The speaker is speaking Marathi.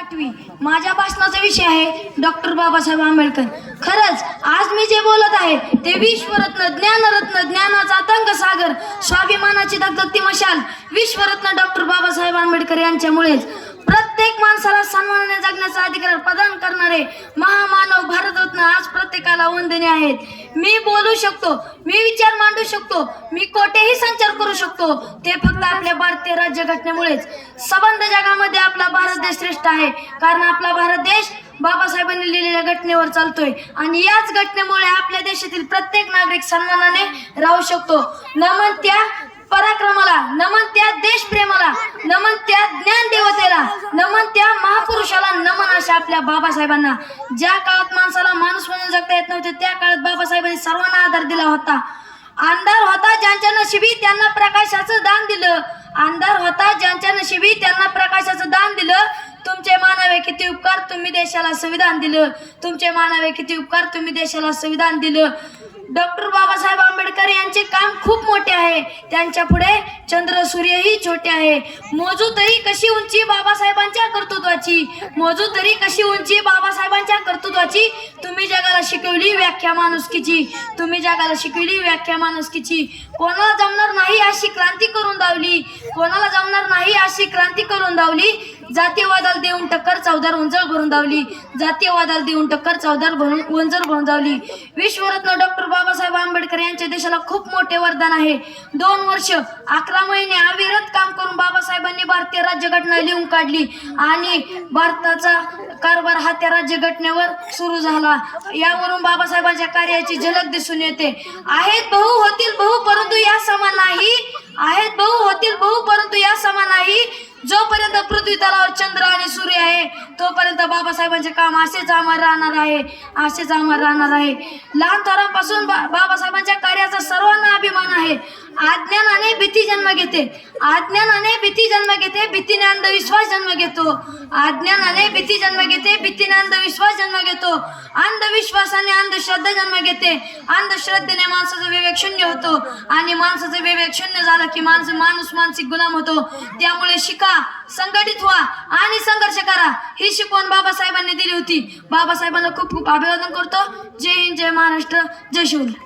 8वी माझ्या भाषणाचा विषय आहे डॉक्टर बाबासाहेब आंबेडकर। खरंच आज मी जे बोलत आहे ते विश्वरत्न ज्ञानरत्न ज्ञानाचा तंग सागर स्वाभिमानाची धगधगती मशाल विश्वरत्न डॉक्टर बाबासाहेब आंबेडकर यांच्यामुळेच। प्रत्येक माणसाला सन्मानाने जगण्याचा अधिकार प्रदान करणारे महामानव भारतरत्न आज प्रत्येकाला वंदनीय आहेत। मी बोलू शकतो, मी विचार मांडू शकतो, मी कोठेही संचार करू शकतो, ते फक्त आपल्या भारतीय राज्यघटनेमुळेच। सबंध जगामध्ये आपला भारत देश श्रेष्ठ आहे, कारण आपला भारत देश बाबासाहेबांनी लिहिलेल्या घटनेवर चालतोय आणि याच घटनेमुळे आपल्या देशातील प्रत्येक नागरिक सन्मानाने राहू शकतो। नमन त्या पराक्रमाला, नमन त्या देशप्रेमाला, नमन त्या ज्ञान देवतेला, नमन त्या महापुरुषाला, नमन अशा आपल्या बाबासाहेबांना। ज्या काळात माणसाला माणूस म्हणून जगता येत नव्हते त्या काळात बाबासाहेबांनी सर्वांना आधार दिला होता। अंधार होता ज्यांच्या नशिबी त्यांना प्रकाशाचं दान दिलं, अंधार होता ज्यांच्या नशिबी त्यांना प्रकाशाचं दान दिलं। तुमचे मानावे किती उपकार तुम्ही देशाला संविधान दिलं, तुमचे मानावे किती उपकार तुम्ही देशाला संविधान दिलं। डॉक्टर बाबासाहेब आंबेडकर यांचे काम खूप मोठे आहे, त्यांच्या पुढे चंद्र सूर्यही छोटे आहे। मोजू तरी कशी उंची बाबासाहेबांच्या कर्तृत्वाची, मोजू तरी कशी उंची बाबासाहेबांच्या कर्तृत्वाची। तुम्ही जगाला शिकवली व्याख्या माणुसकीची, तुम्ही जगाला शिकवली व्याख्या माणुसकीची। कोणाला जमणार नाही अशी क्रांती करून दावली, कोणाला जमणार नाही अशी क्रांती करून दावली। जातीयवादाला देऊन टक्कर चौदार उंजळ भरून दावली, जातीयवादाला देऊन टक्कर चौदार उंजळ भरून दावली। विश्वरत्न डॉक्टर बाबासाहेब आंबेडकर यांच्या देशाला खूप मोठे वरदान आहे। 2 वर्ष 11 महिने अविरत काम करून बाबासाहेबांनी भारतीय राज्यघटना लिहून काढली आणि भारताचा कारभार हा त्या राज्यघटनेवर सुरू झाला। यावरून बाबासाहेबांच्या कार्याची झलक दिसून येते। आहेत बहु होतील बहु परंतु या समान नाही, आहेत बहु होतील बहु परंतु या समान नाही। जोपर्यंत पृथ्वी तलावर चंद्र आणि सूर्य आहे तोपर्यंत बाबासाहेबांचे काम असेच अमर राहणार आहे, असेच अमर राहणार आहे। लहान थोरांपासून बाबासाहेबांच्या कार्याचा सर्वांना अभिमान आहे। अज्ञानाने भीती जन्म घेते, अज्ञानाने भीती जन्म घेते, भीतीने अंधविश्वास जन्म घेतो, अज्ञानाने भीती जन्म घेते, भीतीने अंधविश्वास जन्म घेतो, अंधविश्वासाने अंधश्रद्धा जन्म घेते, अंधश्रद्धेने माणसाचा विवेक शून्य होतो आणि माणसाचा विवेक शून्य झाला की माणूस मानसिक गुलाम होतो। त्यामुळे शिका, संघटित व्हा आणि संघर्ष करा, ही शिकवण बाबासाहेबांनी दिली होती। बाबासाहेबांना खूप खूप अभिवादन करतो। जय हिंद, जय महाराष्ट्र, जय शिवराय।